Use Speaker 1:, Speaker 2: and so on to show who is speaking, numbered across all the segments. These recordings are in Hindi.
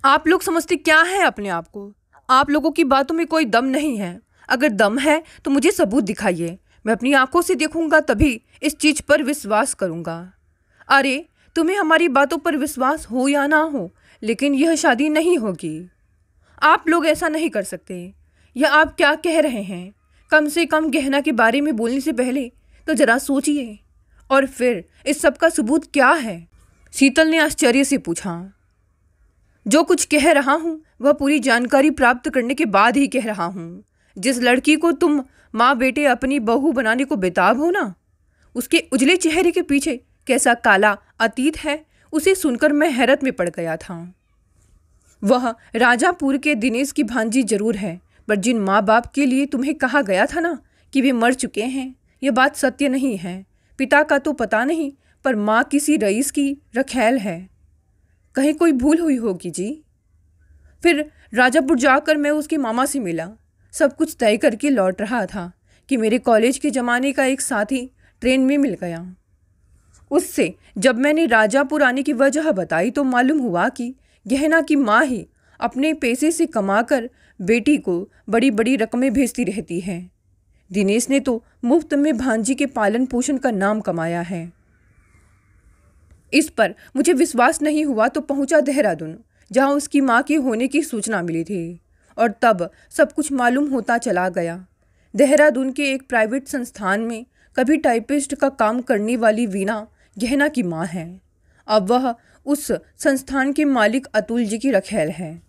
Speaker 1: आप लोग समझते क्या है अपने आप को? आप लोगों की बातों में कोई दम नहीं है। अगर दम है तो मुझे सबूत दिखाइए। मैं अपनी आंखों से देखूंगा तभी इस चीज पर विश्वास करूंगा। अरे, तुम्हें हमारी बातों पर विश्वास हो या ना हो, लेकिन यह शादी नहीं होगी। आप लोग ऐसा नहीं कर सकते। यह आप क्या कह रहे हैं? कम से कम गहना के बारे में बोलने से पहले तो जरा सोचिए। और फिर इस सब का सबूत क्या है? शीतल ने आश्चर्य से पूछा। जो कुछ कह रहा हूँ वह पूरी जानकारी प्राप्त करने के बाद ही कह रहा हूँ। जिस लड़की को तुम माँ बेटे अपनी बहू बनाने को बेताब हो ना, उसके उजले चेहरे के पीछे कैसा काला अतीत है, उसे सुनकर मैं हैरत में पड़ गया था। वह राजापुर के दिनेश की भांजी जरूर है, पर जिन माँ बाप के लिए तुम्हें कहा गया था ना कि वे मर चुके हैं, यह बात सत्य नहीं है। पिता का तो पता नहीं, पर माँ किसी रईस की रखैल है। कहीं कोई भूल हुई होगी जी। फिर राजापुर जाकर मैं उसकी मामा से मिला। सब कुछ तय करके लौट रहा था कि मेरे कॉलेज के ज़माने का एक साथी ट्रेन में मिल गया। उससे जब मैंने राजापुर आने की वजह बताई तो मालूम हुआ कि गहना की माँ ही अपने पैसे से कमाकर बेटी को बड़ी बड़ी रकमें भेजती रहती है। दिनेश ने तो मुफ्त में भांजी के पालन पोषण का नाम कमाया है। इस पर मुझे विश्वास नहीं हुआ तो पहुंचा देहरादून, जहां उसकी मां के होने की सूचना मिली थी, और तब सब कुछ मालूम होता चला गया। देहरादून के एक प्राइवेट संस्थान में कभी टाइपिस्ट का काम करने वाली वीणा गहना की मां है। अब वह उस संस्थान के मालिक अतुल जी की रखैल है।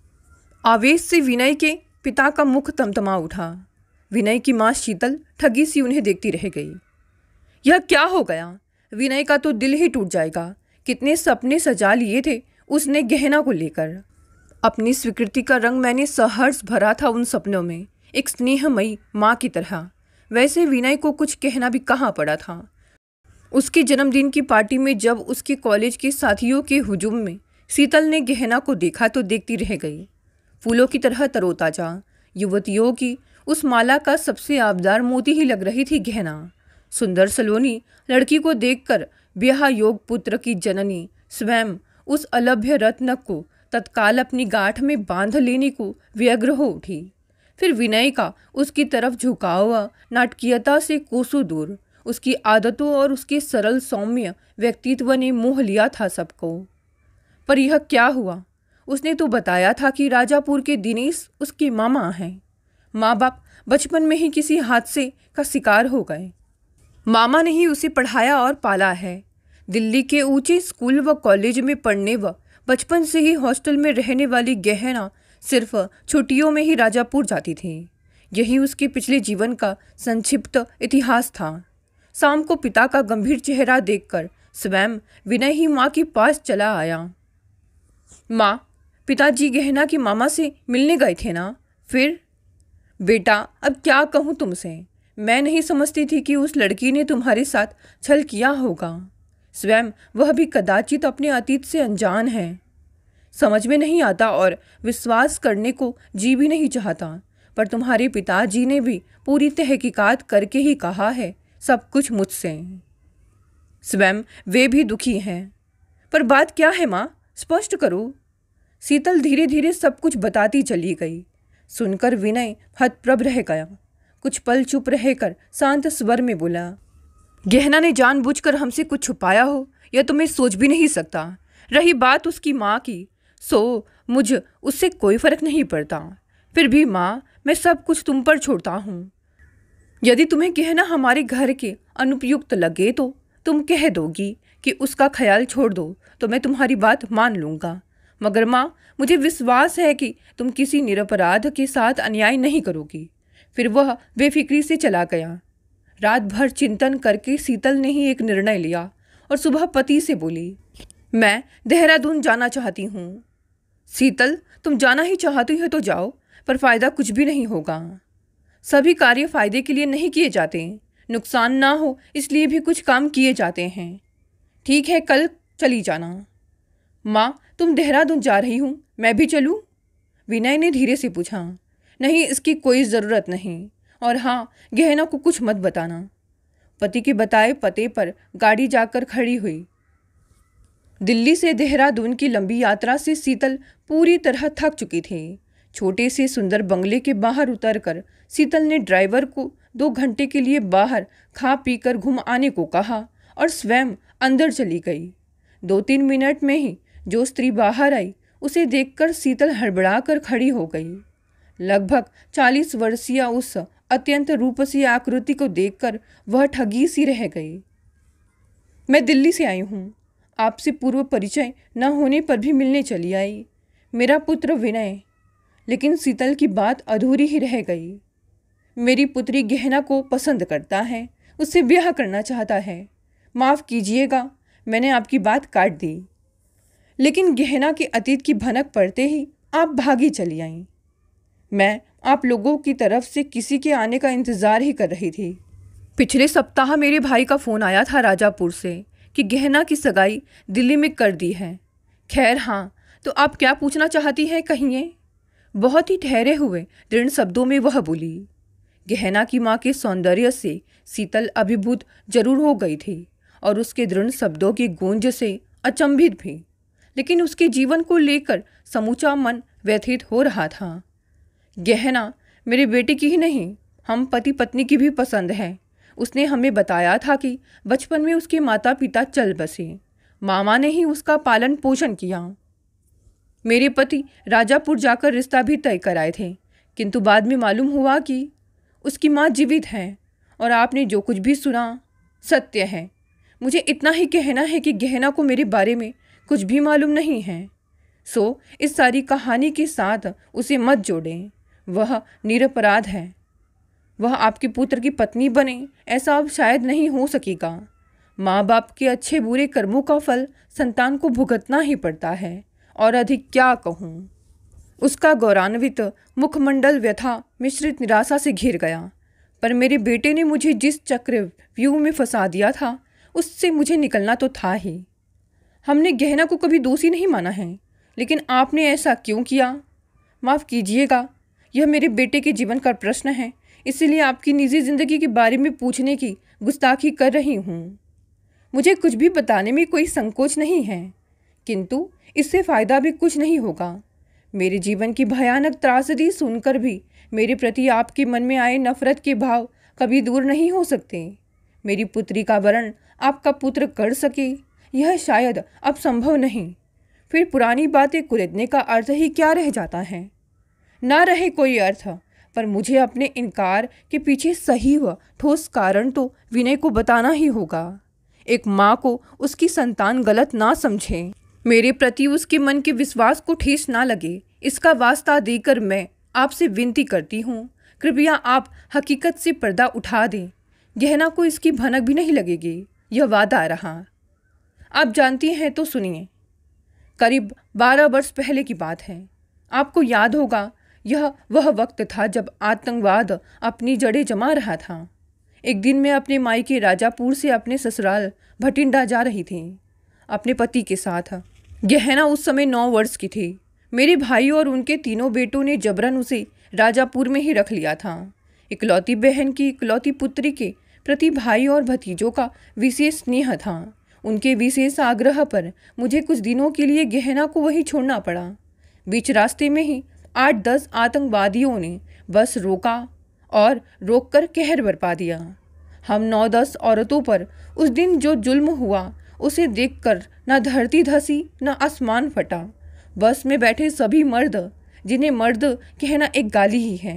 Speaker 1: आवेश से विनय के पिता का मुख तमतमा उठा। विनय की मां शीतल ठगी सी उन्हें देखती रह गई। यह क्या हो गया? विनय का तो दिल ही टूट जाएगा। कितने सपने सजा लिए थे उसने गहना को लेकर। अपनी स्वीकृति का रंग मैंने सहर्ष भरा था उन सपनों में, एक स्नेहमयी माँ की तरह। वैसे विनय को कुछ कहना भी कहाँ पड़ा था। उसके जन्मदिन की पार्टी में जब उसके कॉलेज के साथियों के हुजूम में शीतल ने गहना को देखा तो देखती रह गई। फूलों की तरह तरोताजा युवतियों की उस माला का सबसे आबदार मोती ही लग रही थी गहना। सुंदर सलोनी लड़की को देखकर ब्याह योग पुत्र की जननी स्वयं उस अलभ्य रत्न को तत्काल अपनी गांठ में बांध लेने को व्यग्र हो उठी। फिर विनय का उसकी तरफ झुकाव नाटकीयता से कोसों दूर, उसकी आदतों और उसके सरल सौम्य व्यक्तित्व ने मोह लिया था सबको। पर यह क्या हुआ? उसने तो बताया था कि राजापुर के दिनेश उसके मामा हैं। माँ बाप बचपन में ही किसी हादसे का शिकार हो गए। मामा ने ही उसे पढ़ाया और पाला है। दिल्ली के ऊंचे स्कूल व कॉलेज में पढ़ने व बचपन से ही हॉस्टल में रहने वाली गहना सिर्फ छुट्टियों में ही राजापुर जाती थी। यही उसके पिछले जीवन का संक्षिप्त इतिहास था। शाम को पिता का गंभीर चेहरा देखकर स्वयं विनय ही माँ के पास चला आया। माँ, पिताजी गहना की मामा से मिलने गए थे ना? फिर? बेटा, अब क्या कहूँ तुमसे। मैं नहीं समझती थी कि उस लड़की ने तुम्हारे साथ छल किया होगा। स्वयं वह भी कदाचित अपने अतीत से अनजान है। समझ में नहीं आता और विश्वास करने को जी भी नहीं चाहता, पर तुम्हारे पिताजी ने भी पूरी तहकीकात करके ही कहा है सब कुछ मुझसे। स्वयं वे भी दुखी हैं। पर बात क्या है माँ, स्पष्ट करो। शीतल धीरे धीरे सब कुछ बताती चली गई। सुनकर विनय हतप्रभ रह गया। कुछ पल चुप रहकर शांत स्वर में बोला, गहना ने जानबूझकर हमसे कुछ छुपाया हो यह तो मैं सोच भी नहीं सकता। रही बात उसकी माँ की, सो मुझ उससे कोई फर्क नहीं पड़ता। फिर भी माँ, मैं सब कुछ तुम पर छोड़ता हूँ। यदि तुम्हें गहना हमारे घर के अनुपयुक्त लगे तो तुम कह दोगी कि उसका ख्याल छोड़ दो, तो मैं तुम्हारी बात मान लूँगा। मगर माँ, मुझे विश्वास है कि तुम किसी निरपराध के साथ अन्याय नहीं करोगी। फिर वह बेफिक्री से चला गया। रात भर चिंतन करके शीतल ने ही एक निर्णय लिया और सुबह पति से बोली, मैं देहरादून जाना चाहती हूँ। शीतल, तुम जाना ही चाहती हो तो जाओ, पर फायदा कुछ भी नहीं होगा। सभी कार्य फायदे के लिए नहीं किए जाते, नुकसान ना हो इसलिए भी कुछ काम किए जाते हैं। ठीक है, कल चली जाना। माँ, तुम देहरादून जा रही हूँ, मैं भी चलूँ? विनय ने धीरे से पूछा। नहीं, इसकी कोई ज़रूरत नहीं। और हाँ, गहना को कुछ मत बताना। पति के बताए पते पर गाड़ी जाकर खड़ी हुई। दिल्ली से देहरादून की लंबी यात्रा से शीतल पूरी तरह थक चुकी थी। छोटे से सुंदर बंगले के बाहर उतरकर शीतल ने ड्राइवर को 2 घंटे के लिए बाहर खा पी कर घूम आने को कहा और स्वयं अंदर चली गई। 2-3 मिनट में ही जो स्त्री बाहर आई उसे देखकर शीतल हड़बड़ा कर खड़ी हो गई। लगभग 40 वर्षीय उस अत्यंत रूपसी आकृति को देखकर वह ठगी सी रह गई। मैं दिल्ली से आई हूँ, आपसे पूर्व परिचय न होने पर भी मिलने चली आई। मेरा पुत्र विनय। लेकिन शीतल की बात अधूरी ही रह गई। मेरी पुत्री गहना को पसंद करता है, उससे ब्याह करना चाहता है। माफ़ कीजिएगा, मैंने आपकी बात काट दी। लेकिन गहना के अतीत की भनक पड़ते ही आप भागी चली आईं। मैं आप लोगों की तरफ से किसी के आने का इंतज़ार ही कर रही थी। पिछले सप्ताह मेरे भाई का फ़ोन आया था राजापुर से कि गहना की सगाई दिल्ली में कर दी है। खैर हाँ, तो आप क्या पूछना चाहती हैं कहिए? बहुत ही ठहरे हुए दृढ़ शब्दों में वह बोली। गहना की माँ के सौंदर्य से शीतल अभिभूत जरूर हो गई थी और उसके दृढ़ शब्दों की गूंज से अचंभित भी, लेकिन उसके जीवन को लेकर समूचा मन व्यथित हो रहा था। गहना मेरे बेटे की ही नहीं, हम पति पत्नी की भी पसंद है। उसने हमें बताया था कि बचपन में उसके माता पिता चल बसे, मामा ने ही उसका पालन पोषण किया। मेरे पति राजापुर जाकर रिश्ता भी तय कराए थे, किंतु बाद में मालूम हुआ कि उसकी माँ जीवित है और आपने जो कुछ भी सुना सत्य है। मुझे इतना ही कहना है कि गहना को मेरे बारे में कुछ भी मालूम नहीं है, सो इस सारी कहानी के साथ उसे मत जोड़ें। वह निरपराध है। वह आपके पुत्र की पत्नी बने ऐसा अब शायद नहीं हो सकेगा। माँ बाप के अच्छे बुरे कर्मों का फल संतान को भुगतना ही पड़ता है, और अधिक क्या कहूँ। उसका गौरवान्वित मुखमंडल व्यथा मिश्रित निराशा से घिर गया। पर मेरे बेटे ने मुझे जिस चक्रव्यूह में फंसा दिया था उससे मुझे निकलना तो था ही। हमने गहना को कभी दोषी नहीं माना है, लेकिन आपने ऐसा क्यों किया? माफ़ कीजिएगा, यह मेरे बेटे के जीवन का प्रश्न है, इसलिए आपकी निजी ज़िंदगी के बारे में पूछने की गुस्ताखी कर रही हूँ। मुझे कुछ भी बताने में कोई संकोच नहीं है, किंतु इससे फ़ायदा भी कुछ नहीं होगा। मेरे जीवन की भयानक त्रासदी सुनकर भी मेरे प्रति आपके मन में आए नफरत के भाव कभी दूर नहीं हो सकते। मेरी पुत्री का वरण आपका पुत्र कर सके, यह शायद अब संभव नहीं। फिर पुरानी बातें कुरेदने का अर्थ ही क्या रह जाता है? ना रहे कोई अर्थ, पर मुझे अपने इनकार के पीछे सही व ठोस कारण तो विनय को बताना ही होगा। एक माँ को उसकी संतान गलत ना समझे, मेरे प्रति उसके मन के विश्वास को ठेस ना लगे, इसका वास्ता देकर मैं आपसे विनती करती हूँ, कृपया आप हकीकत से पर्दा उठा दें। गहना को इसकी भनक भी नहीं लगेगी, यह वादा रहा। आप जानती हैं तो सुनिए। करीब 12 वर्ष पहले की बात है। आपको याद होगा, यह वह वक्त था जब आतंकवाद अपनी जड़ें जमा रहा था। एक दिन मैं अपने मायके राजापुर से अपने ससुराल भटिंडा जा रही थी अपने पति के साथ। गहना उस समय 9 वर्ष की थी। मेरे भाई और उनके तीनों बेटों ने जबरन उसे राजापुर में ही रख लिया था। इकलौती बहन की इकलौती पुत्री के प्रति भाई और भतीजों का विशेष स्नेह था। उनके विशेष आग्रह पर मुझे कुछ दिनों के लिए गहना को वहीं छोड़ना पड़ा। बीच रास्ते में ही 8-10 आतंकवादियों ने बस रोका और रोककर कहर बरपा दिया। हम 9-10 औरतों पर उस दिन जो जुल्म हुआ उसे देखकर न धरती धसी न आसमान फटा। बस में बैठे सभी मर्द, जिन्हें मर्द कहना एक गाली ही है,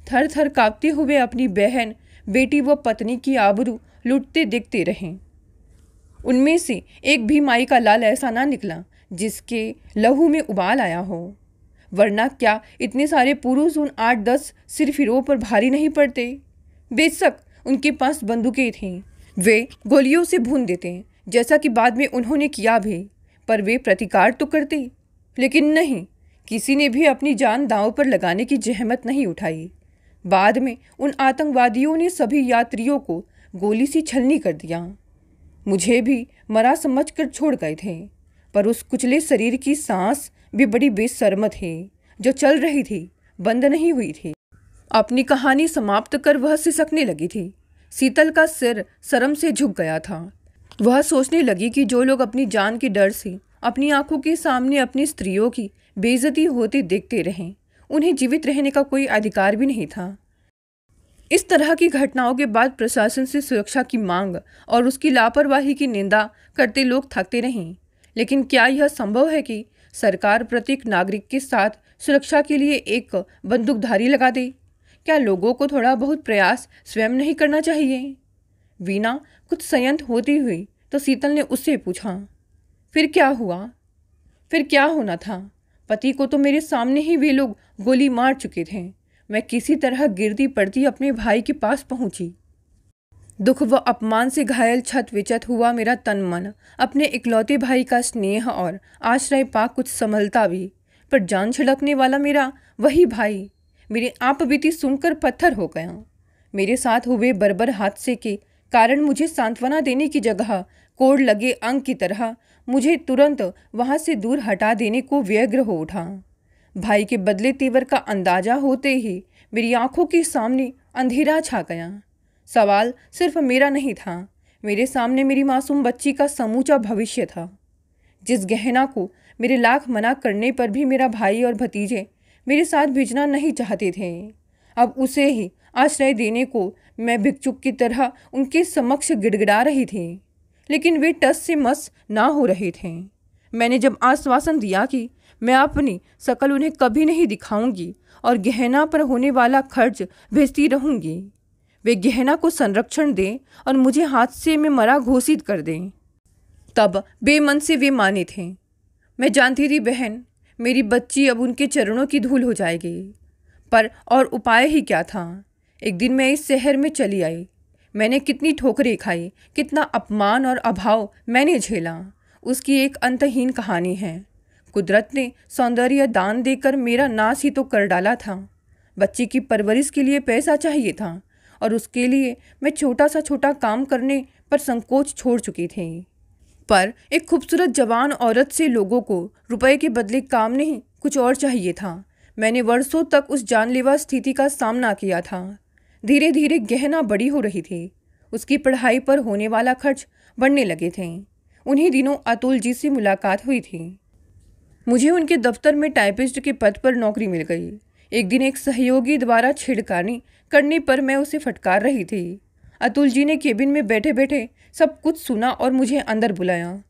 Speaker 1: थर थर कांपते हुए अपनी बहन, बेटी व पत्नी की आबरू लूटते देखते रहे। उनमें से एक भी माई का लाल ऐसा ना निकला जिसके लहू में उबाल आया हो, वरना क्या इतने सारे पुरुष उन 8-10 सिरफिरों पर भारी नहीं पड़ते? बेशक उनके पास बंदूकें थीं, वे गोलियों से भून देते, जैसा कि बाद में उन्होंने किया भी, पर वे प्रतिकार तो करते। लेकिन नहीं, किसी ने भी अपनी जान दांव पर लगाने की जहमत नहीं उठाई। बाद में उन आतंकवादियों ने सभी यात्रियों को गोली से छलनी कर दिया। मुझे भी मरा समझकर छोड़ गए थे, पर उस कुचले शरीर की सांस भी बड़ी बेशर्म थी, जो चल रही थी, बंद नहीं हुई थी। अपनी कहानी समाप्त कर वह सिसकने लगी थी। शीतल का सिर शर्म से झुक गया था। वह सोचने लगी कि जो लोग अपनी जान के डर से अपनी आंखों के सामने अपनी स्त्रियों की बेइज्जती होते देखते रहें। उन्हें जीवित रहने का कोई अधिकार भी नहीं था। इस तरह की घटनाओं के बाद प्रशासन से सुरक्षा की मांग और उसकी लापरवाही की निंदा करते लोग थकते नहीं। लेकिन क्या यह संभव है कि सरकार प्रत्येक नागरिक के साथ सुरक्षा के लिए एक बंदूकधारी लगा दे? क्या लोगों को थोड़ा बहुत प्रयास स्वयं नहीं करना चाहिए? वीणा कुछ संयत होती हुई तो शीतल ने उससे पूछा, फिर क्या हुआ? फिर क्या होना था? पति को तो मेरे सामने ही वे लोग गोली मार चुके थे। मैं किसी तरह गिरती पड़ती अपने भाई के पास पहुंची। दुख व अपमान से घायल छत विचत हुआ मेरा तन मन अपने इकलौते भाई का स्नेह और आश्रय पा कुछ संभलता भी, पर जान छिड़कने वाला मेरा वही भाई मेरी आप बीती सुनकर पत्थर हो गया। मेरे साथ हुए बर्बर हादसे के कारण मुझे सांत्वना देने की जगह कोड़ लगे अंग की तरह मुझे तुरंत वहां से दूर हटा देने को व्यग्र हो उठा। भाई के बदले तेवर का अंदाजा होते ही मेरी आंखों के सामने अंधेरा छा गया। सवाल सिर्फ मेरा नहीं था, मेरे सामने मेरी मासूम बच्ची का समूचा भविष्य था, जिस गहना को मेरे लाख मना करने पर भी मेरा भाई और भतीजे मेरे साथ भेजना नहीं चाहते थे। अब उसे ही आश्रय देने को मैं भिक्षुक की तरह उनके समक्ष गिड़गिड़ा रही थी, लेकिन वे टस से मस ना हो रहे थे। मैंने जब आश्वासन दिया कि मैं अपनी शकल उन्हें कभी नहीं दिखाऊंगी और गहना पर होने वाला खर्च भेजती रहूंगी, वे गहना को संरक्षण दें और मुझे हादसे में मरा घोषित कर दें, तब बेमन से वे माने थे। मैं जानती थी बहन, मेरी बच्ची अब उनके चरणों की धूल हो जाएगी, पर और उपाय ही क्या था। एक दिन मैं इस शहर में चली आई। मैंने कितनी ठोकरें खाई, कितना अपमान और अभाव मैंने झेला, उसकी एक अंतहीन कहानी है। कुदरत ने सौंदर्य दान देकर मेरा नाश ही तो कर डाला था। बच्ची की परवरिश के लिए पैसा चाहिए था और उसके लिए मैं छोटा सा छोटा काम करने पर संकोच छोड़ चुकी थी। पर एक खूबसूरत जवान औरत से लोगों को रुपए के बदले काम नहीं कुछ और चाहिए था। मैंने वर्षों तक उस जानलेवा स्थिति का सामना किया था। धीरे धीरे गहना बड़ी हो रही थी, उसकी पढ़ाई पर होने वाला खर्च बढ़ने लगे थे। उन्हीं दिनों अतुल जी से मुलाकात हुई थी। मुझे उनके दफ्तर में टाइपिस्ट के पद पर नौकरी मिल गई। एक दिन एक सहयोगी द्वारा छेड़खानी करने पर मैं उसे फटकार रही थी। अतुल जी ने केबिन में बैठे बैठे सब कुछ सुना और मुझे अंदर बुलाया।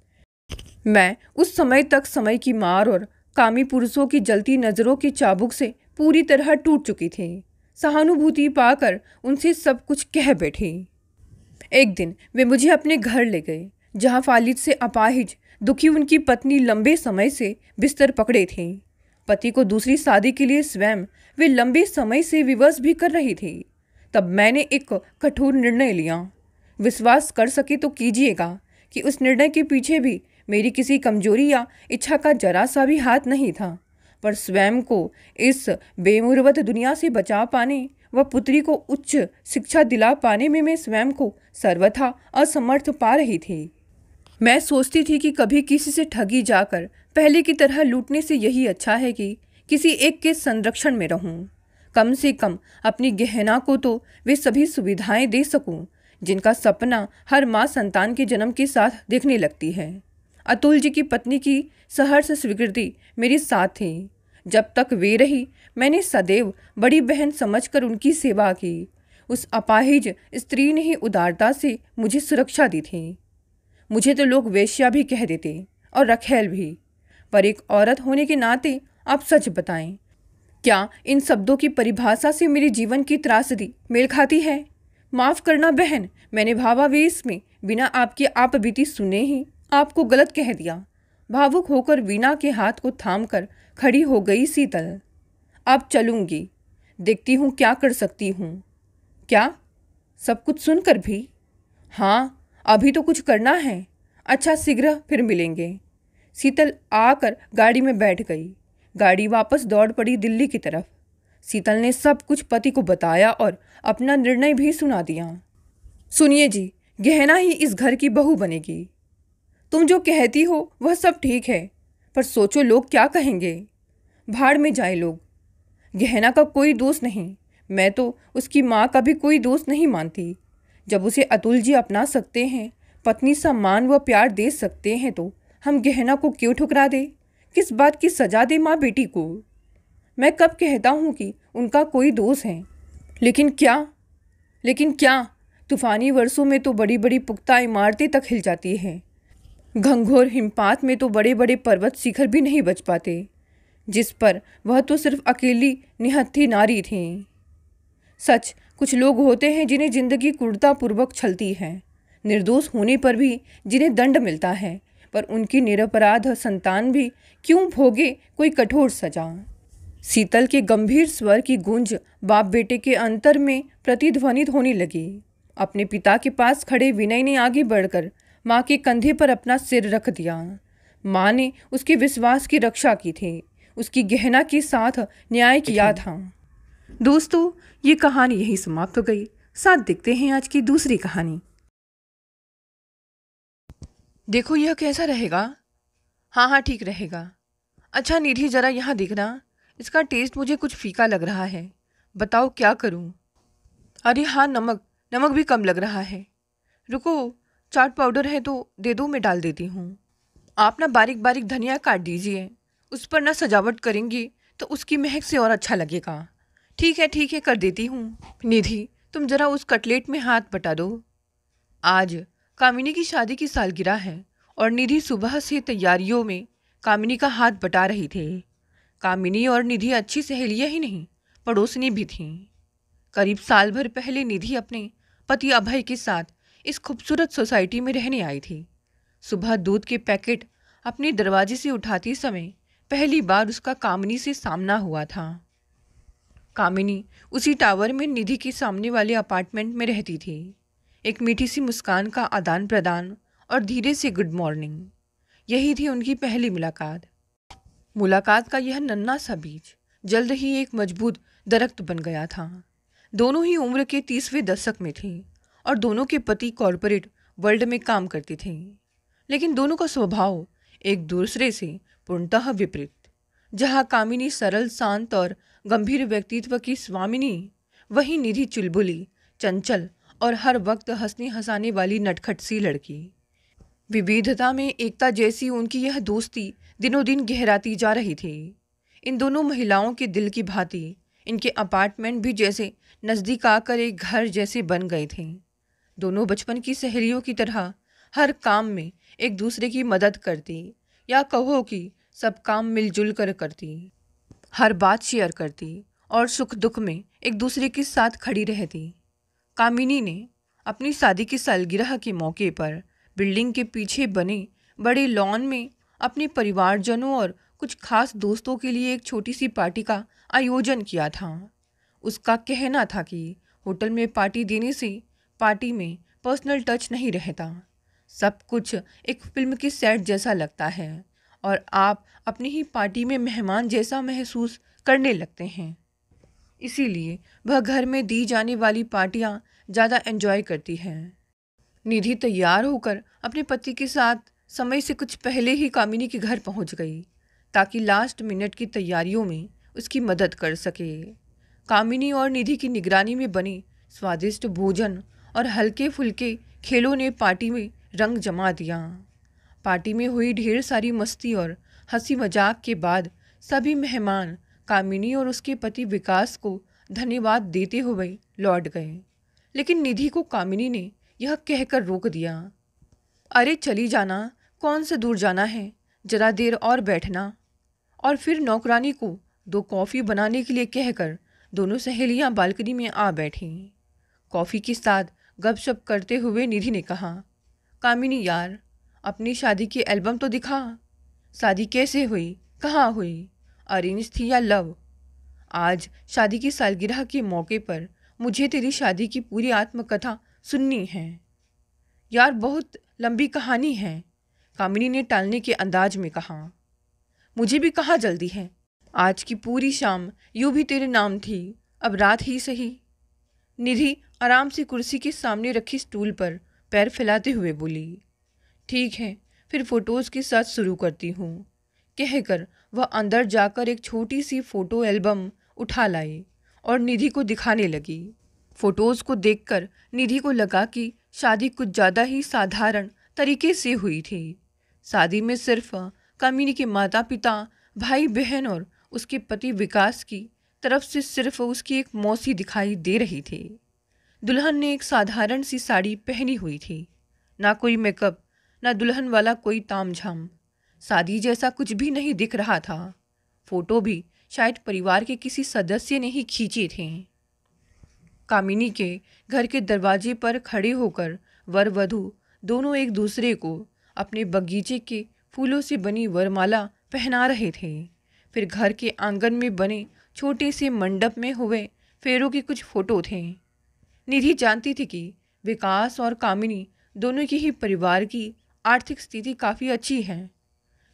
Speaker 1: मैं उस समय तक समय की मार और कामी पुरुषों की जलती नज़रों की चाबुक से पूरी तरह टूट चुकी थी। सहानुभूति पाकर उनसे सब कुछ कह बैठी। एक दिन वे मुझे अपने घर ले गए, जहाँ फालिद से अपाहिज दुखी उनकी पत्नी लंबे समय से बिस्तर पकड़े थी। पति को दूसरी शादी के लिए स्वयं वे लंबे समय से विवश भी कर रही थी। तब मैंने एक कठोर निर्णय लिया। विश्वास कर सके तो कीजिएगा कि उस निर्णय के पीछे भी मेरी किसी कमजोरी या इच्छा का जरा सा भी हाथ नहीं था, पर स्वयं को इस बेमुरवत दुनिया से बचा पाने व पुत्री को उच्च शिक्षा दिला पाने में मैं स्वयं को सर्वथा असमर्थ पा रही थी। मैं सोचती थी कि कभी किसी से ठगी जाकर पहले की तरह लूटने से यही अच्छा है कि किसी एक के संरक्षण में रहूं। कम से कम अपनी गहना को तो वे सभी सुविधाएं दे सकूं जिनका सपना हर माँ संतान के जन्म के साथ देखने लगती है। अतुल जी की पत्नी की सहर्ष स्वीकृति मेरे साथ थी। जब तक वे रही मैंने सदैव बड़ी बहन समझकर उनकी सेवा की। उस अपाहिज स्त्री ने ही उदारता से मुझे सुरक्षा दी थी। मुझे तो लोग वेश्या भी कह देते और रखेल भी, पर एक औरत होने के नाते आप सच बताएं, क्या इन शब्दों की परिभाषा से मेरे जीवन की त्रासदी मेल खाती है? माफ़ करना बहन, मैंने भावावेश में बिना आपकी आप बीती सुने ही आपको गलत कह दिया। भावुक होकर वीणा के हाथ को थामकर खड़ी हो गई शीतल। अब चलूंगी, देखती हूँ क्या कर सकती हूँ। क्या? सब कुछ सुनकर भी? हाँ, अभी तो कुछ करना है। अच्छा, शीघ्र फिर मिलेंगे। शीतल आकर गाड़ी में बैठ गई। गाड़ी वापस दौड़ पड़ी दिल्ली की तरफ। शीतल ने सब कुछ पति को बताया और अपना निर्णय भी सुना दिया। सुनिए जी, गहना ही इस घर की बहू बनेगी। तुम जो कहती हो वह सब ठीक है, पर सोचो लोग क्या कहेंगे। भाड़ में जाए लोग। गहना का कोई दोष नहीं, मैं तो उसकी माँ का भी कोई दोष नहीं मानती। जब उसे अतुल जी अपना सकते हैं, पत्नी सम्मान व प्यार दे सकते हैं, तो हम गहना को क्यों ठुकरा दे? किस बात की सजा दे माँ बेटी को? मैं कब कहता हूँ कि उनका कोई दोष है, लेकिन क्या तूफानी वर्षों में तो बड़ी बड़ी पुख्ता इमारतें तक हिल जाती हैं। घंघोर हिमपात में तो बड़े बड़े पर्वत शिखर भी नहीं बच पाते, जिस पर वह तो सिर्फ अकेली निहत्थी नारी थी। सच, कुछ लोग होते हैं जिन्हें जिंदगी क्रूरतापूर्वक छलती है, निर्दोष होने पर भी जिन्हें दंड मिलता है, पर उनकी निरपराध संतान भी क्यों भोगे कोई कठोर सजा। शीतल के गंभीर स्वर की गूंज बाप बेटे के अंतर में प्रतिध्वनित होने लगी। अपने पिता के पास खड़े विनय ने आगे बढ़कर माँ के कंधे पर अपना सिर रख दिया। माँ ने उसके विश्वास की रक्षा की थी, उसकी गहना के साथ न्याय किया था। दोस्तों, ये कहानी यही समाप्त हो गई। साथ देखते हैं आज की दूसरी कहानी। देखो यह कैसा रहेगा? हाँ ठीक रहेगा। अच्छा निधि, जरा यहाँ दिखना, इसका टेस्ट मुझे कुछ फीका लग रहा है, बताओ क्या करूँ? अरे हाँ, नमक भी कम लग रहा है। रुको, चाट पाउडर है तो दे दो, मैं डाल देती हूँ। आप ना बारीक बारीक धनिया काट दीजिए, उस पर ना सजावट करेंगी तो उसकी महक से और अच्छा लगेगा। ठीक है कर देती हूँ। निधि, तुम जरा उस कटलेट में हाथ बटा दो। आज कामिनी की शादी की सालगिरह है और निधि सुबह से तैयारियों में कामिनी का हाथ बटा रही थी। कामिनी और निधि अच्छी सहेलियां ही नहीं, पड़ोसनी भी थीं। करीब साल भर पहले निधि अपने पति अभय के साथ इस खूबसूरत सोसाइटी में रहने आई थी। सुबह दूध के पैकेट अपने दरवाजे से उठाते समय पहली बार उसका कामिनी से सामना हुआ था। कामिनी उसी टावर में निधि के सामने वाले अपार्टमेंट में रहती थी। एक मीठी सी मुस्कान का आदान प्रदान और धीरे से गुड मॉर्निंग, यही थी उनकी पहली मुलाकात। मुलाकात का यह नन्हा सा बीज जल्द ही एक मजबूत दरख्त बन गया था। दोनों ही उम्र के 30वें दशक में थे और दोनों के पति कॉरपोरेट वर्ल्ड में काम करते थे, लेकिन दोनों का स्वभाव एक दूसरे से पूर्णतः विपरीत। जहाँ कामिनी सरल, शांत और गंभीर व्यक्तित्व की स्वामिनी, वहीं निधि चुलबुली, चंचल और हर वक्त हंसने हंसाने वाली नटखट सी लड़की। विविधता में एकता जैसी उनकी यह दोस्ती दिनों दिन गहराती जा रही थी। इन दोनों महिलाओं के दिल की भांति इनके अपार्टमेंट भी जैसे नज़दीक आकर एक घर जैसे बन गए थे। दोनों बचपन की सहेलियों की तरह हर काम में एक दूसरे की मदद करती, या कहो कि सब काम मिलजुल कर करती, हर बात शेयर करती और सुख दुख में एक दूसरे के साथ खड़ी रहती। कामिनी ने अपनी शादी की सालगिरह के मौके पर बिल्डिंग के पीछे बने बड़े लॉन में अपने परिवारजनों और कुछ खास दोस्तों के लिए एक छोटी सी पार्टी का आयोजन किया था। उसका कहना था कि होटल में पार्टी देने से पार्टी में पर्सनल टच नहीं रहता, सब कुछ एक फिल्म की सेट जैसा लगता है और आप अपनी ही पार्टी में मेहमान जैसा महसूस करने लगते हैं। इसीलिए वह घर में दी जाने वाली पार्टियां ज़्यादा एंजॉय करती है। निधि तैयार होकर अपने पति के साथ समय से कुछ पहले ही कामिनी के घर पहुंच गई, ताकि लास्ट मिनट की तैयारियों में उसकी मदद कर सके। कामिनी और निधि की निगरानी में बने स्वादिष्ट भोजन और हल्के फुल्के खेलों ने पार्टी में रंग जमा दिया। पार्टी में हुई ढेर सारी मस्ती और हंसी मजाक के बाद सभी मेहमान कामिनी और उसके पति विकास को धन्यवाद देते हुए लौट गए, लेकिन निधि को कामिनी ने यह कहकर रोक दिया, अरे चली जाना, कौन से दूर जाना है, जरा देर और बैठना। और फिर नौकरानी को 2 कॉफ़ी बनाने के लिए कहकर दोनों सहेलियां बालकनी में आ बैठीं। कॉफ़ी के साथ गपशप करते हुए निधि ने कहा, कामिनी यार, अपनी शादी की एल्बम तो दिखा। शादी कैसे हुई, कहाँ हुई, अरेंज थी या लव? आज शादी की सालगिरह के मौके पर मुझे तेरी शादी की पूरी आत्मकथा सुननी है। यार बहुत लंबी कहानी है, कामिनी ने टालने के अंदाज में कहा। मुझे भी कहाँ जल्दी है, आज की पूरी शाम यूँ भी तेरे नाम थी, अब रात ही सही। निधि आराम से कुर्सी के सामने रखी स्टूल पर पैर फैलाते हुए बोली, ठीक है फिर फ़ोटोज़ के साथ शुरू करती हूँ, कहकर वह अंदर जाकर एक छोटी सी फ़ोटो एल्बम उठा लाई और निधि को दिखाने लगी। फ़ोटोज़ को देखकर निधि को लगा कि शादी कुछ ज़्यादा ही साधारण तरीके से हुई थी। शादी में सिर्फ कामिनी के माता पिता, भाई बहन और उसके पति विकास की तरफ से सिर्फ उसकी एक मौसी दिखाई दे रही थी। दुल्हन ने एक साधारण सी साड़ी पहनी हुई थी, ना कोई मेकअप, ना दुल्हन वाला कोई तामझाम। शादी जैसा कुछ भी नहीं दिख रहा था। फोटो भी शायद परिवार के किसी सदस्य ने ही खींचे थे। कामिनी के घर के दरवाजे पर खड़े होकर वर वधू दोनों एक दूसरे को अपने बगीचे के फूलों से बनी वरमाला पहना रहे थे। फिर घर के आंगन में बने छोटे से मंडप में हुए फेरों के कुछ फोटो थे। निधि जानती थी कि विकास और कामिनी दोनों की ही परिवार की आर्थिक स्थिति काफ़ी अच्छी है।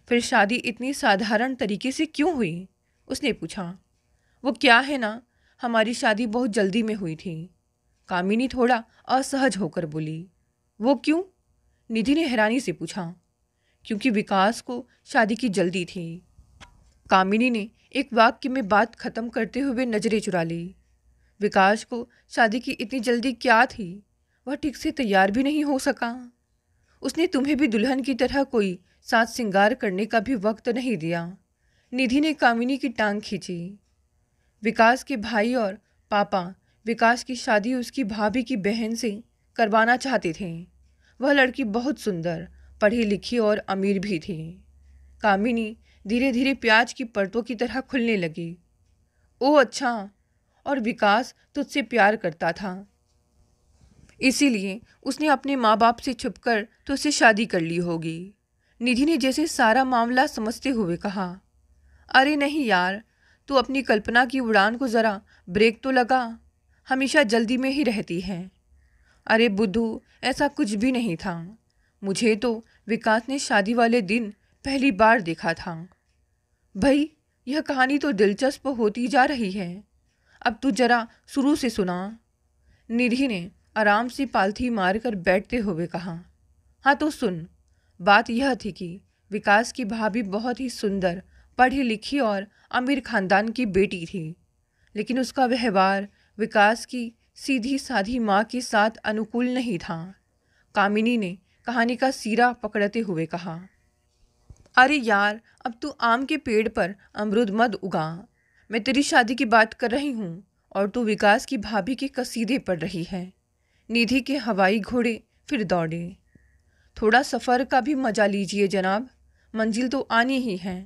Speaker 1: फिर शादी इतनी साधारण तरीके से क्यों हुई? उसने पूछा। वो क्या है ना, हमारी शादी बहुत जल्दी में हुई थी। कामिनी थोड़ा असहज होकर बोली। वो क्यों? निधि ने हैरानी से पूछा। क्योंकि विकास को शादी की जल्दी थी। कामिनी ने एक वाक्य में बात खत्म करते हुए नजरें चुरा ली। विकास को शादी की इतनी जल्दी क्या थी? वह ठीक से तैयार भी नहीं हो सका। उसने तुम्हें भी दुल्हन की तरह कोई साज श्रृंगार करने का भी वक्त नहीं दिया। निधि ने कामिनी की टांग खींची। विकास के भाई और पापा विकास की शादी उसकी भाभी की बहन से करवाना चाहते थे। वह लड़की बहुत सुंदर, पढ़ी लिखी और अमीर भी थी। कामिनी धीरे धीरे प्याज की परतों की तरह खुलने लगी। ओह अच्छा, और विकास तुझसे प्यार करता था, इसीलिए उसने अपने माँ बाप से छुपकर तुझसे शादी कर ली होगी। निधि ने जैसे सारा मामला समझते हुए कहा। अरे नहीं यार, तू अपनी कल्पना की उड़ान को ज़रा ब्रेक तो लगा, हमेशा जल्दी में ही रहती है। अरे बुद्धू, ऐसा कुछ भी नहीं था। मुझे तो विकास ने शादी वाले दिन पहली बार देखा था। भाई, यह कहानी तो दिलचस्प होती जा रही है। अब तू जरा शुरू से सुना। निधि ने आराम से पालथी मारकर बैठते हुए कहा। हाँ तो सुन। बात यह थी कि विकास की भाभी बहुत ही सुंदर, पढ़ी लिखी और अमीर खानदान की बेटी थी, लेकिन उसका व्यवहार विकास की सीधी साधी माँ के साथ अनुकूल नहीं था। कामिनी ने कहानी का सिरा पकड़ते हुए कहा। अरे यार, अब तू आम के पेड़ पर अमरूद मत उगा। मैं तेरी शादी की बात कर रही हूँ और तू विकास की भाभी के कसीदे पढ़ रही है। निधि के हवाई घोड़े फिर दौड़े। थोड़ा सफ़र का भी मजा लीजिए जनाब, मंजिल तो आनी ही है।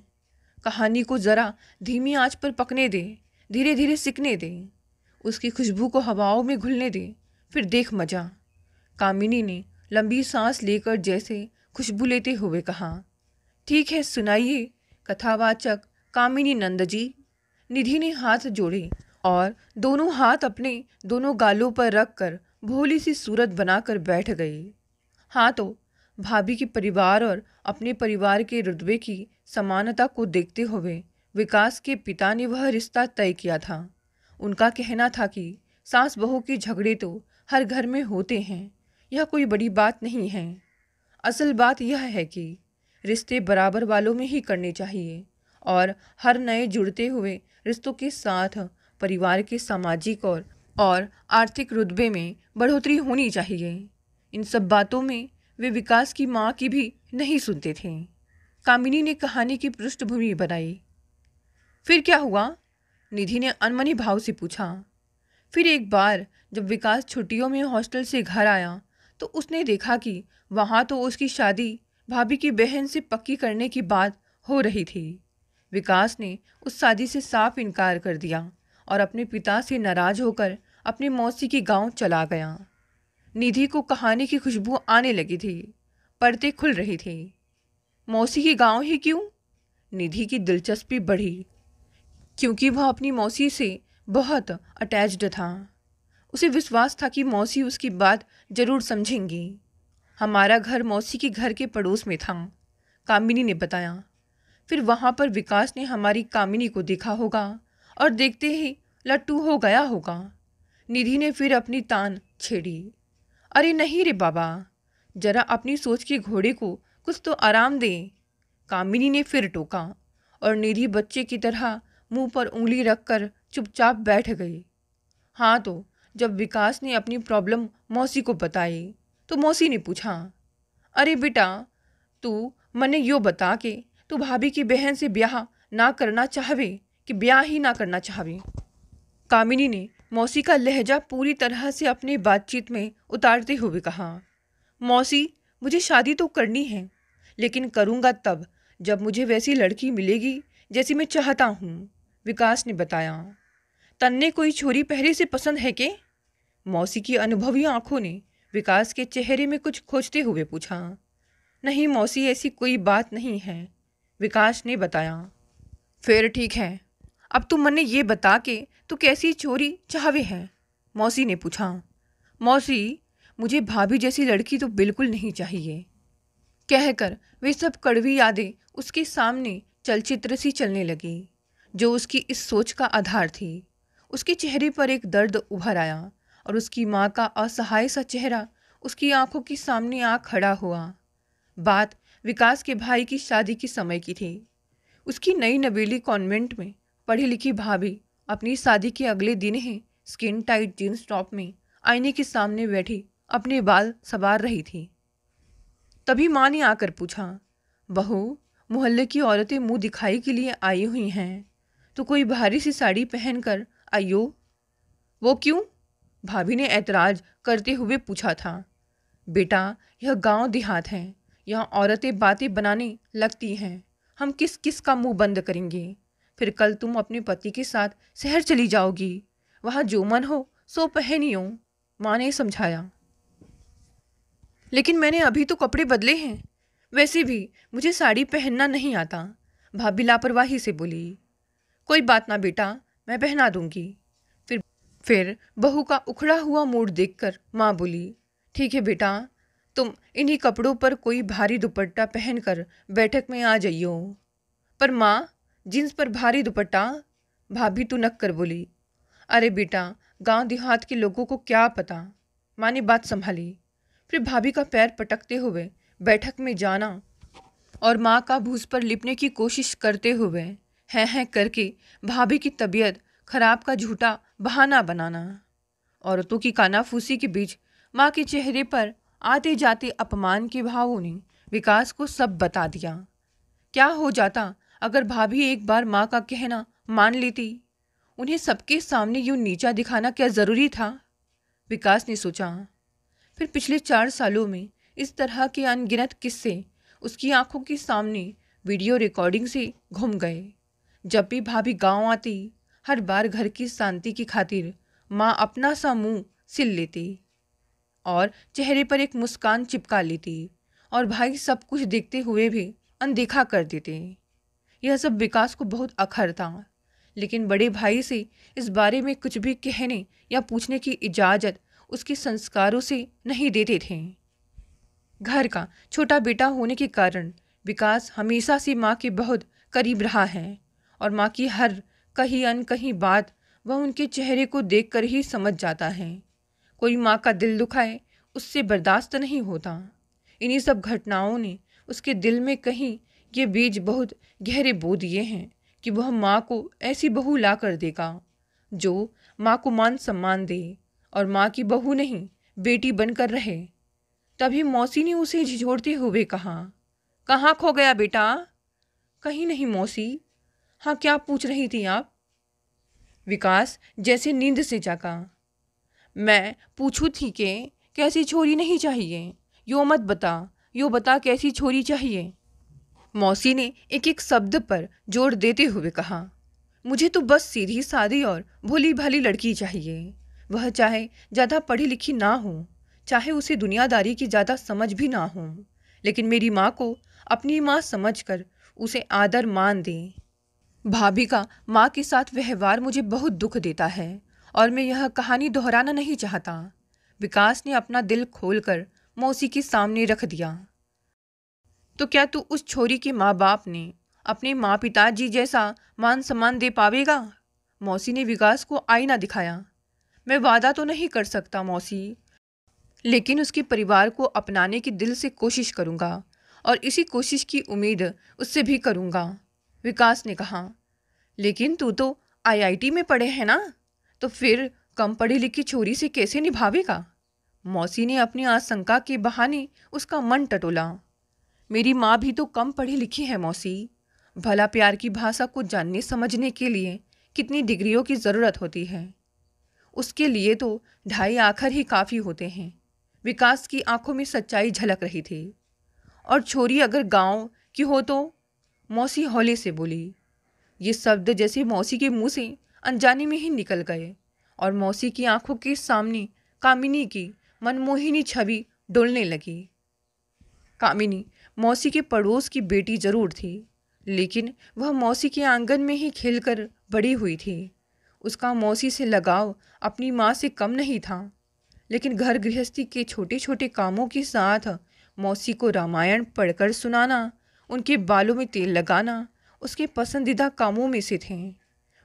Speaker 1: कहानी को ज़रा धीमी आंच पर पकने दे, धीरे धीरे सिकने दे, उसकी खुशबू को हवाओं में घुलने दे, फिर देख मजा। कामिनी ने लंबी सांस लेकर जैसे खुशबू लेते हुए कहा। ठीक है, सुनाइए कथावाचक कामिनी नंद जी। निधि ने हाथ जोड़े और दोनों हाथ अपने दोनों गालों पर रखकर भोली सी सूरत बनाकर बैठ गई। हाँ तो भाभी के परिवार और अपने परिवार के रुतबे की समानता को देखते हुए विकास के पिता ने वह रिश्ता तय किया था। उनका कहना था कि सास बहू के झगड़े तो हर घर में होते हैं, यह कोई बड़ी बात नहीं है। असल बात यह है कि रिश्ते बराबर वालों में ही करने चाहिए और हर नए जुड़ते हुए रिश्तों के साथ परिवार के सामाजिक और आर्थिक रुतबे में बढ़ोतरी होनी चाहिए। इन सब बातों में वे विकास की माँ की भी नहीं सुनते थे। कामिनी ने कहानी की पृष्ठभूमि बनाई। फिर क्या हुआ? निधि ने अनमनी भाव से पूछा। फिर एक बार जब विकास छुट्टियों में हॉस्टल से घर आया तो उसने देखा कि वहाँ तो उसकी शादी भाभी की बहन से पक्की करने की बात हो रही थी। विकास ने उस शादी से साफ इनकार कर दिया और अपने पिता से नाराज होकर अपनी मौसी के गांव चला गया। निधि को कहानी की खुशबू आने लगी थी, परतें खुल रही थी। मौसी के गांव ही क्यों? निधि की दिलचस्पी बढ़ी, क्योंकि वह अपनी मौसी से बहुत अटैच्ड था। उसे विश्वास था कि मौसी उसकी बात जरूर समझेंगी। हमारा घर मौसी के घर के पड़ोस में था, कामिनी ने बताया। फिर वहाँ पर विकास ने हमारी कामिनी को देखा होगा और देखते ही लट्टू हो गया होगा। निधि ने फिर अपनी तान छेड़ी। अरे नहीं रे बाबा, जरा अपनी सोच के घोड़े को कुछ तो आराम दे, कामिनी ने फिर टोका और निधि बच्चे की तरह मुंह पर उंगली रखकर चुपचाप बैठ गई। हाँ तो जब विकास ने अपनी प्रॉब्लम मौसी को बताई तो मौसी ने पूछा, अरे बेटा, तू मने यो बता के तू भाभी की बहन से ब्याह ना करना चाहवे कि ब्याह ही ना करना चाहवे। कामिनी ने मौसी का लहजा पूरी तरह से अपनी बातचीत में उतारते हुए कहा। मौसी, मुझे शादी तो करनी है, लेकिन करूँगा तब जब मुझे वैसी लड़की मिलेगी जैसी मैं चाहता हूँ, विकास ने बताया। तन्ने कोई छोरी पहले से पसंद है के? मौसी की अनुभवी आंखों ने विकास के चेहरे में कुछ खोजते हुए पूछा। नहीं मौसी, ऐसी कोई बात नहीं है, विकास ने बताया। फिर ठीक है, अब तुम मने ये बता के तू कैसी छोरी चाहवे है, मौसी ने पूछा। मौसी, मुझे भाभी जैसी लड़की तो बिल्कुल नहीं चाहिए, कहकर वे सब कड़वी यादें उसके सामने चलचित्र सी चलने लगी जो उसकी इस सोच का आधार थी। उसके चेहरे पर एक दर्द उभर आया और उसकी माँ का असहाय सा चेहरा उसकी आंखों के सामने आ खड़ा हुआ। बात विकास के भाई की शादी की समय की थी। उसकी नई नवेली कॉन्वेंट में पढ़ी लिखी भाभी अपनी शादी के अगले दिन ही स्किन टाइट जीन्स टॉप में आईने के सामने बैठी अपने बाल संवार रही थी। तभी माँ ने आकर पूछा, बहू, मोहल्ले की औरतें मुंह दिखाई के लिए आई हुई हैं, तो कोई भारी सी साड़ी पहनकर आइयो। वो क्यों? भाभी ने ऐतराज करते हुए पूछा था। बेटा, यह गांव देहात है, यहाँ औरतें बातें बनाने लगती हैं, हम किस किस का मुंह बंद करेंगे। फिर कल तुम अपने पति के साथ शहर चली जाओगी, वहाँ जो मन हो सो पहनियो, माँ ने समझाया। लेकिन मैंने अभी तो कपड़े बदले हैं, वैसे भी मुझे साड़ी पहनना नहीं आता, भाभी लापरवाही से बोली। कोई बात ना बेटा, मैं पहना दूंगी। फिर बहू का उखड़ा हुआ मूड देखकर माँ बोली, ठीक है बेटा, तुम इन्हीं कपड़ों पर कोई भारी दुपट्टा पहनकर बैठक में आ जाइयो। पर माँ, जींस पर भारी दुपट्टा, भाभी तू नक कर बोली। अरे बेटा, गांव देहात के लोगों को क्या पता, माँ ने बात संभाली। फिर भाभी का पैर पटकते हुए बैठक में जाना और माँ का भूस पर लिपने की कोशिश करते हुए हैं करके भाभी की तबीयत खराब का झूठा बहाना बनाना। औरतों की कानाफूसी के बीच माँ के चेहरे पर आते जाते अपमान के भावों ने विकास को सब बता दिया। क्या हो जाता अगर भाभी एक बार माँ का कहना मान लेती? उन्हें सबके सामने यूं नीचा दिखाना क्या ज़रूरी था? विकास ने सोचा। फिर पिछले 4 सालों में इस तरह के अनगिनत किस्से उसकी आंखों के सामने वीडियो रिकॉर्डिंग से घूम गए। जब भी भाभी गांव आती, हर बार घर की शांति की खातिर माँ अपना सा मुंह सिल लेती और चेहरे पर एक मुस्कान चिपका लेती और भाई सब कुछ देखते हुए भी अनदेखा कर देते। यह सब विकास को बहुत अखर था, लेकिन बड़े भाई से इस बारे में कुछ भी कहने या पूछने की इजाज़त उसके संस्कारों से नहीं देते थे। घर का छोटा बेटा होने के कारण विकास हमेशा से माँ के बहुत करीब रहा है और माँ की हर कहीं अनकहीं बात वह उनके चेहरे को देखकर ही समझ जाता है। कोई माँ का दिल दुखाए उससे बर्दाश्त नहीं होता। इन्हीं सब घटनाओं ने उसके दिल में कहीं ये बीज बहुत गहरे बो दिए हैं कि वह माँ को ऐसी बहू ला कर देगा जो माँ को मान सम्मान दे और माँ की बहू नहीं बेटी बनकर रहे। तभी मौसी ने उसे झिझोड़ते हुए कहा, कहाँ खो गया बेटा? कहीं नहीं मौसी। हाँ, क्या पूछ रही थी आप? विकास जैसे नींद से जागा। मैं पूछू थी कि कैसी छोरी नहीं चाहिए, यो मत बता, यो बता कैसी छोरी चाहिए। मौसी ने एक एक शब्द पर जोर देते हुए कहा, मुझे तो बस सीधी सादी और भोली भाली लड़की चाहिए। वह चाहे ज़्यादा पढ़ी लिखी ना हो, चाहे उसे दुनियादारी की ज़्यादा समझ भी ना हो, लेकिन मेरी माँ को अपनी माँ समझकर उसे आदर मान दे। भाभी का माँ के साथ व्यवहार मुझे बहुत दुख देता है और मैं यह कहानी दोहराना नहीं चाहता। विकास ने अपना दिल खोलकर मौसी के सामने रख दिया। तो क्या तू उस छोरी के माँ बाप ने अपने माँ पिताजी जैसा मान सम्मान दे पावेगा? मौसी ने विकास को आईना दिखाया। मैं वादा तो नहीं कर सकता मौसी, लेकिन उसके परिवार को अपनाने की दिल से कोशिश करूँगा और इसी कोशिश की उम्मीद उससे भी करूँगा, विकास ने कहा। लेकिन तू तो आईआईटी में पढ़े है ना, तो फिर कम पढ़ी लिखी छोरी से कैसे निभावेगा? मौसी ने अपनी आशंका के बहाने उसका मन टटोला। मेरी माँ भी तो कम पढ़ी लिखी है मौसी। भला प्यार की भाषा को जानने समझने के लिए कितनी डिग्रियों की ज़रूरत होती है। उसके लिए तो 2.5 आखर ही काफ़ी होते हैं। विकास की आंखों में सच्चाई झलक रही थी। और छोरी अगर गांव की हो तो, मौसी हौले से बोली। ये शब्द जैसे मौसी के मुंह से अनजाने में ही निकल गए और मौसी की आंखों के सामने कामिनी की मनमोहिनी छवि डोलने लगी। कामिनी मौसी के पड़ोस की बेटी जरूर थी, लेकिन वह मौसी के आंगन में ही खेलकर बड़ी हुई थी। उसका मौसी से लगाव अपनी माँ से कम नहीं था, लेकिन घर गृहस्थी के छोटे छोटे कामों के साथ मौसी को रामायण पढ़कर सुनाना, उनके बालों में तेल लगाना उसके पसंदीदा कामों में से थे।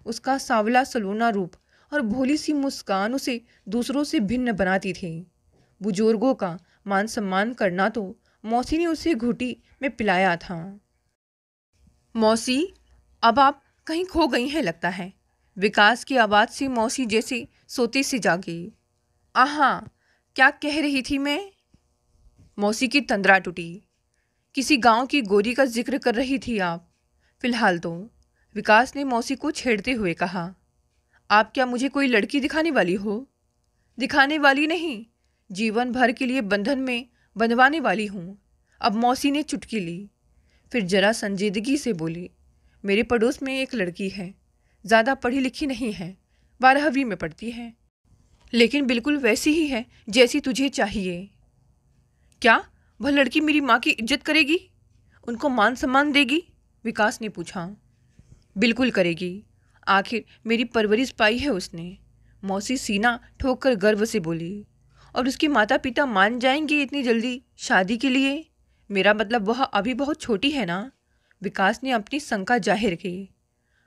Speaker 1: उसका सांवला सलोना रूप और भोली सी मुस्कान उसे दूसरों से भिन्न बनाती थी। बुजुर्गों का मान सम्मान करना तो मौसी ने उसे घुटी में पिलाया था। मौसी, अब आप कहीं खो गई हैं लगता है। विकास की आवाज़ से मौसी जैसे सोते से जागी। आहा, क्या कह रही थी मैं? मौसी की तंद्रा टूटी। किसी गांव की गोरी का जिक्र कर रही थी आप। फिलहाल तो, विकास ने मौसी को छेड़ते हुए कहा। आप क्या मुझे कोई लड़की दिखाने वाली हो? दिखाने वाली नहीं, जीवन भर के लिए बंधन में बंधवाने वाली हूँ। अब मौसी ने चुटकी ली, फिर जरा संजीदगी से बोली। मेरे पड़ोस में एक लड़की है, ज़्यादा पढ़ी लिखी नहीं है, 12वीं में पढ़ती है, लेकिन बिल्कुल वैसी ही है जैसी तुझे चाहिए। क्या वह लड़की मेरी माँ की इज्जत करेगी, उनको मान सम्मान देगी? विकास ने पूछा। बिल्कुल करेगी, आखिर मेरी परवरिश पाई है उसने, मौसी सीना ठोक कर गर्व से बोली। और उसके माता पिता मान जाएंगे इतनी जल्दी शादी के लिए? मेरा मतलब वह अभी बहुत छोटी है ना? विकास ने अपनी शंका जाहिर की।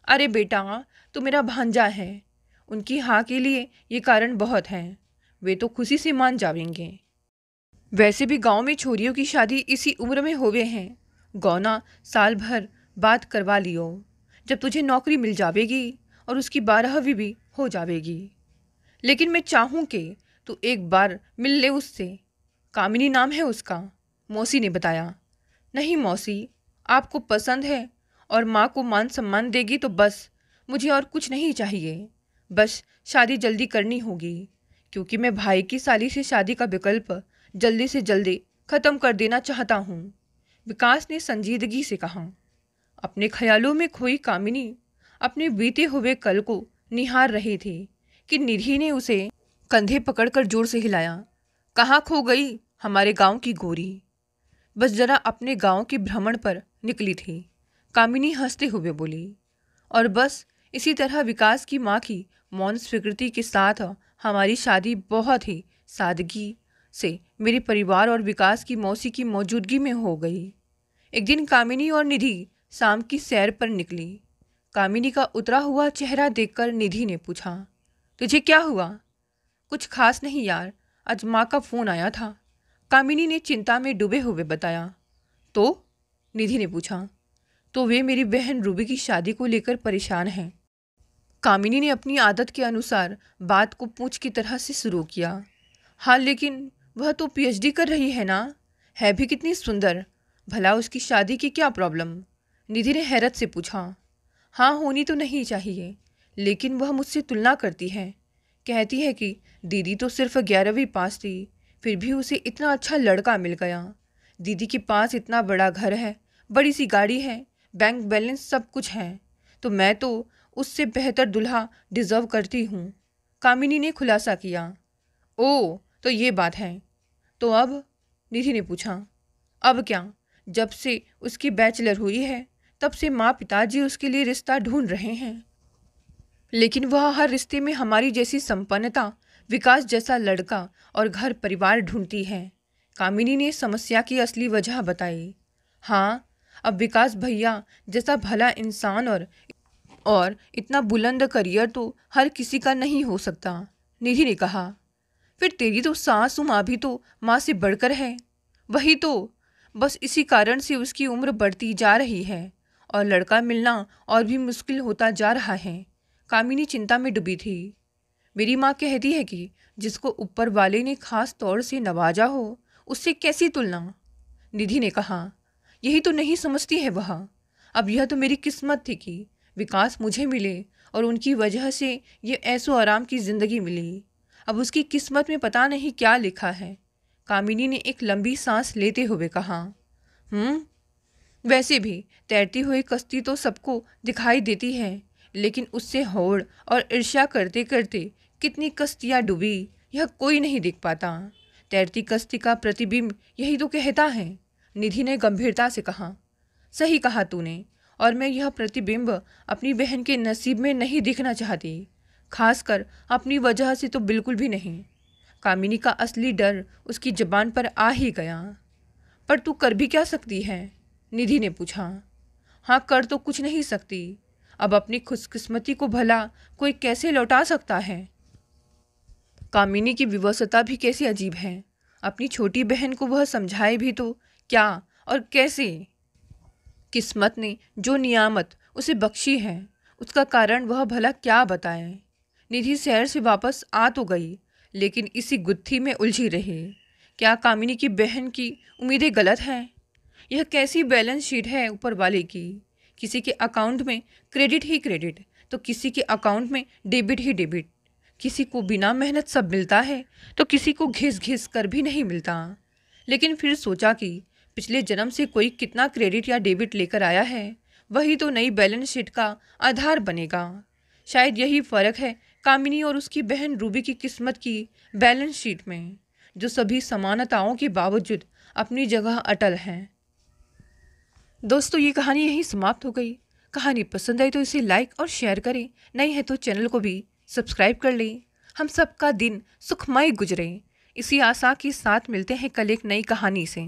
Speaker 1: अरे बेटा, तो मेरा भांजा है, उनकी हाँ के लिए ये कारण बहुत हैं, वे तो खुशी से मान जाएंगे। वैसे भी गांव में छोरियों की शादी इसी उम्र में होवे हैं। गौना साल भर बाद करवा लियो, जब तुझे नौकरी मिल जावेगी और उसकी 12वीं भी हो जावेगी। लेकिन मैं चाहूँ कि तू एक बार मिल ले उससे। कामिनी नाम है उसका, मौसी ने बताया। नहीं मौसी, आपको पसंद है और माँ को मान सम्मान देगी तो बस, मुझे और कुछ नहीं चाहिए। बस शादी जल्दी करनी होगी, क्योंकि मैं भाई की साली से शादी का विकल्प जल्दी से जल्दी ख़त्म कर देना चाहता हूँ, विकास ने संजीदगी से कहा। अपने ख्यालों में खोई कामिनी अपने बीते हुए कल को निहार रही थी कि निधि ने उसे कंधे पकड़कर जोर से हिलाया। कहाँ खो गई हमारे गांव की गोरी? बस जरा अपने गांव के भ्रमण पर निकली थी, कामिनी हंसते हुए बोली। और बस इसी तरह विकास की माँ की मौन स्वीकृति के साथ हमारी शादी बहुत ही सादगी से मेरे परिवार और विकास की मौसी की मौजूदगी में हो गई। एक दिन कामिनी और निधि शाम की सैर पर निकली। कामिनी का उतरा हुआ चेहरा देखकर निधि ने पूछा, तुझे क्या हुआ? कुछ खास नहीं यार, आज माँ का फ़ोन आया था, कामिनी ने चिंता में डूबे हुए बताया। तो? निधि ने पूछा। तो वे मेरी बहन रूबी की शादी को लेकर परेशान हैं। कामिनी ने अपनी आदत के अनुसार बात को पूछ की तरह से शुरू किया। हाँ, लेकिन वह तो पीएचडी कर रही है ना, है भी कितनी सुंदर, भला उसकी शादी की क्या प्रॉब्लम? निधि ने हैरत से पूछा। हाँ, होनी तो नहीं चाहिए, लेकिन वह मुझसे तुलना करती है, कहती है कि दीदी तो सिर्फ 11वीं पास थी, फिर भी उसे इतना अच्छा लड़का मिल गया। दीदी के पास इतना बड़ा घर है, बड़ी सी गाड़ी है, बैंक बैलेंस सब कुछ है, तो मैं तो उससे बेहतर दूल्हा डिज़र्व करती हूँ, कामिनी ने खुलासा किया। ओह, तो ये बात है। तो अब? निधि ने पूछा। अब क्या, जब से उसकी बैचलर हुई है तब से माँ पिताजी उसके लिए रिश्ता ढूंढ रहे हैं, लेकिन वह हर रिश्ते में हमारी जैसी संपन्नता, विकास जैसा लड़का और घर परिवार ढूंढती है, कामिनी ने समस्या की असली वजह बताई। हाँ, अब विकास भैया जैसा भला इंसान और इतना बुलंद करियर तो हर किसी का नहीं हो सकता, निधि ने कहा। फिर तेरी तो सासू माँ भी तो माँ से बढ़कर है। वही तो, बस इसी कारण से उसकी उम्र बढ़ती जा रही है और लड़का मिलना और भी मुश्किल होता जा रहा है, कामिनी चिंता में डूबी थी। मेरी माँ कहती है कि जिसको ऊपर वाले ने खास तौर से नवाजा हो, उससे कैसी तुलना? निधि ने कहा। यही तो नहीं समझती है वह। अब यह तो मेरी किस्मत थी कि विकास मुझे मिले और उनकी वजह से ये ऐसो आराम की ज़िंदगी मिली। अब उसकी किस्मत में पता नहीं क्या लिखा है। कामिनी ने एक लंबी सांस लेते हुए कहा। वैसे भी तैरती हुई कश्ती तो सबको दिखाई देती है, लेकिन उससे होड़ और ईर्ष्या करते करते कितनी कश्तियाँ डूबी यह कोई नहीं देख पाता। तैरती कश्ती का प्रतिबिंब यही तो कहता है। निधि ने गंभीरता से कहा। सही कहा तूने, और मैं यह प्रतिबिंब अपनी बहन के नसीब में नहीं दिखना चाहती, खासकर अपनी वजह से तो बिल्कुल भी नहीं। कामिनी का असली डर उसकी जबान पर आ ही गया। पर तू कर भी क्या सकती है? निधि ने पूछा। हाँ, कर तो कुछ नहीं सकती। अब अपनी खुशकिस्मती को भला कोई कैसे लौटा सकता है? कामिनी की विवशता भी कैसी अजीब है। अपनी छोटी बहन को वह समझाए भी तो क्या और कैसे? किस्मत ने जो नियामत उसे बख्शी है उसका कारण वह भला क्या बताए। निधि शहर से वापस आ तो गई, लेकिन इसी गुत्थी में उलझी रही। क्या कामिनी की बहन की उम्मीदें गलत हैं? यह कैसी बैलेंस शीट है ऊपर वाले की? किसी के अकाउंट में क्रेडिट ही क्रेडिट, तो किसी के अकाउंट में डेबिट ही डेबिट। किसी को बिना मेहनत सब मिलता है, तो किसी को घिस घिस कर भी नहीं मिलता। लेकिन फिर सोचा कि पिछले जन्म से कोई कितना क्रेडिट या डेबिट लेकर आया है, वही तो नई बैलेंस शीट का आधार बनेगा। शायद यही फ़र्क है कामिनी और उसकी बहन रूबी की किस्मत की बैलेंस शीट में, जो सभी समानताओं के बावजूद अपनी जगह अटल है। दोस्तों, ये कहानी यहीं समाप्त हो गई। कहानी पसंद आई तो इसे लाइक और शेयर करें। नई है तो चैनल को भी सब्सक्राइब कर लें। हम सबका दिन सुखमय गुजरे, इसी आशा के साथ मिलते हैं कल एक नई कहानी से।